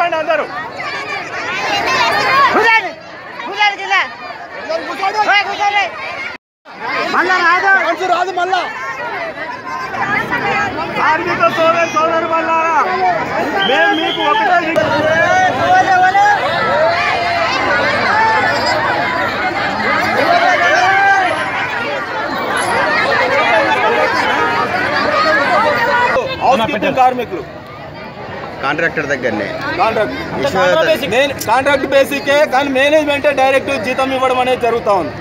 కూర్చోండి అందరూ. రాదు మళ్ళా కార్మిక సోదరు మళ్ళారా మేము మీకు ఒకటే కార్మికులు కాంట్రాక్టర్ దగ్గరనే కాంట్రాక్ట్ బేసికే కానీ మేనేజ్మెంటే డైరెక్ట్ జీతం ఇవ్వడం అనేది జరుగుతూ ఉంది.